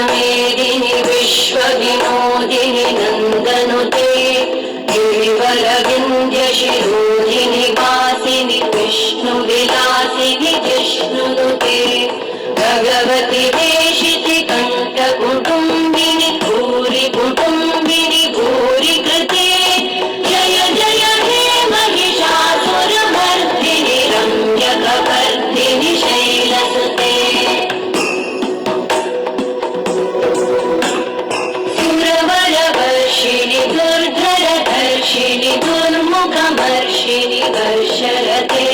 मेदिनि विश्वविनोदिनि नन्दनुते गिरिवरविन्द्यशिरोधिनि वासिनि विष्णुविलासिनि जिष्णुनुते भगवति देशिति कण्ठकुटुम्बिनि भूरि कुटुम्बिनि भूरि कृते जय जय हे महिषासुरमर्दिनि रम्यकपर्दिनि शैलसुते सुरवरवर्षिणि दुर्धरधर्षिणि दुर्मुखमर्षिणि वर्षरते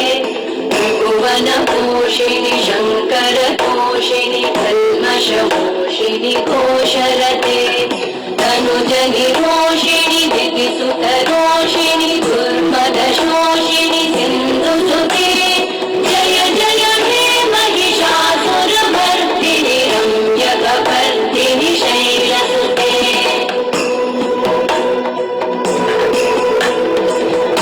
त्रिभुवनपोषिणि शङ्करतोषिणि कल्मषमोषिणि घोषरते तनुजनिरोषिणि दितिसुतरोषिणि दुर्मदशोषिणि सिन्धुसुते जय जय हे महिषासुरमर्दिनि रम्यकपर्दिनि शैलसुते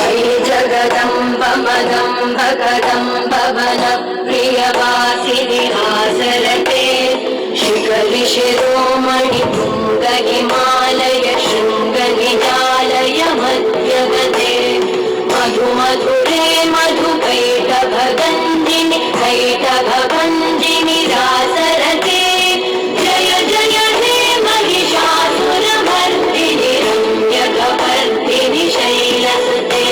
अयि जगदम्ब मदम्ब कदम्ब वनप्रियवासिनि हासरते शिखरि शिरोमणि तुङ्ग हिमालय शृङ्गनिजालय मध्यगते मधुमधुरे मधुकैटभगन्धिनि कैटभभञ्जिनि रासरते जय जय हे महिषासुरमर्दिनि रम्यकपर्दिनि शैलसुते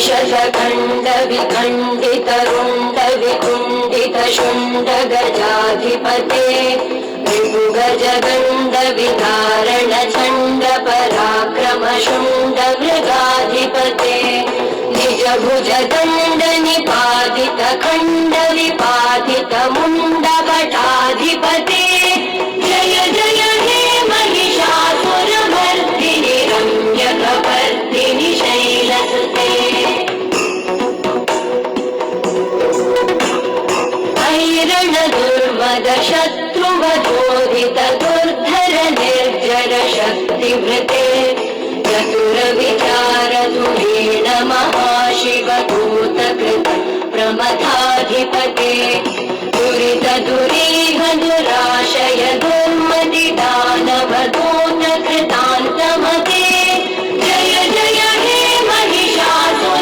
शतखण्ड विखण्डित रुण्ड विकुण्डित शुण्ड गजाधिपते विभुगजगण्ड विधारण चण्ड पराक्रम शुण्ड मृगाधिपते निज भुज दण्ड निपातित खण्ड विपातित मुण्ड कटाधिपते जय जय हे महिषासुरमर्दिनि रम्यकपर्दिनि शैलसुते ऐरण दुर्मद शत्रुवधोदित दुर्धर निर्जर शक्तिभृते चतुर विचार धुरेण महाशिव भूतकृत प्रमथाधिपते दुरित दुरीह दुराशय दुर्मति दानव दूत कृतान्तमते जय जय हे महिषासुरमर्दिनि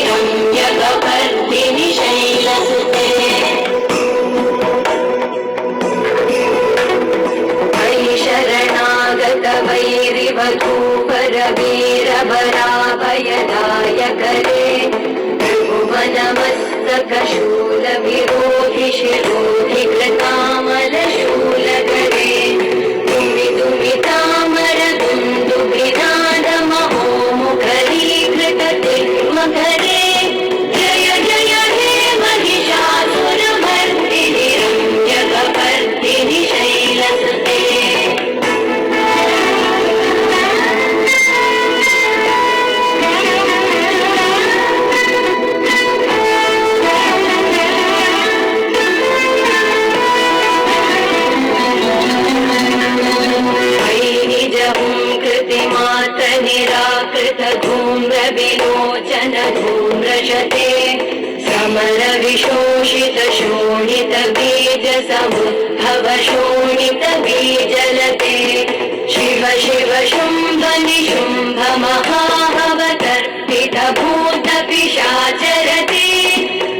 रम्यकपर्दिनि शैलसुते अयि शरणागत वैरिवधूवर वीरभराभयदायकरे त्रिभुवनमस्तक शूलविरोधि शिरोधि कृतामलशूलकरे तुमि तुमि तामर दुन्दुभिनाद महोमुखरीकृत तिग्मकरे जय जय हे महिषासुरमर्दिनि रम्यकपर्दिनि शैलसुते निराकृत धूम्र विलोचन धूम्रशते समर विशोषित शोणित बीज समुद्भव शोणित बीजलते शिव शिव शुम्भ निशुम्भ महाभवतर्पित भूत पिशाचरते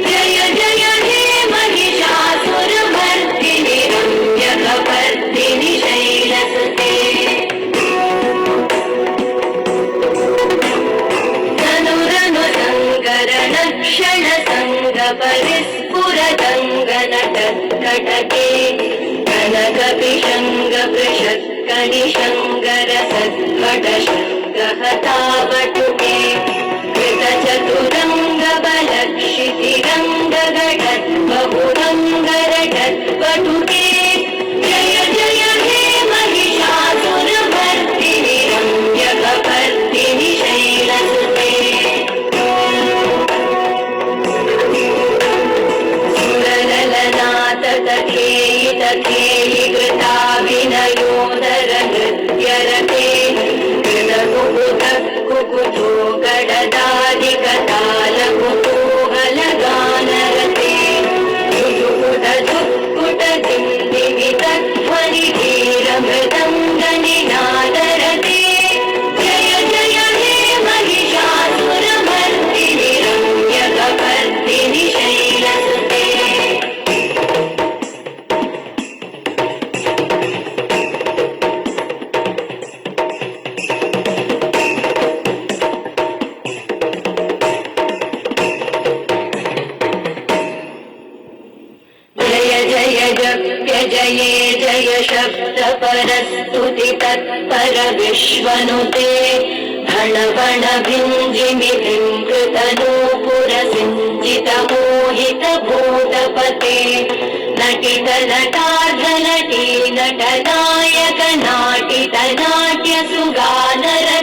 जय जय हे महिषासुरमर्दिनि रम्यकपर्दिनि शैलसुते क्षण संग परिस्फुरदङ्गनटत्कटके कनक विशङ्ग पृषत्कणिशङ्गर सद्भट शङ्गहतावटुके कृत चतुरङ्ग बलक्षितिरङ्ग गडत् बहुरङ्गरटत्वटुके जय जय हे महिषासुरमर्दिनि रम्यकपर्दिनि शैलसुते सुरललनाथ तथेयित खेलि कृताभिनयोदर नृत्यरते कृतकुकुट कुकुटो गडदादिकतालकुतूहलगानरते जुजुकुट जुक्कुट जिन्दिवितध्वनिधीरमृदङ्गनिनादरते जय जय हे महिषासुरमर्दिनि रम्यकपर्दिनि शैलसुते जये जय शब्द परस्तुति तत्पर विश्वनुते धन बण भिञ्जिमि कृतनूपुर सिञ्चित मोहित भूतपते नटित नटार्ध नटी नटनायक नाटित नाट्य सुगानर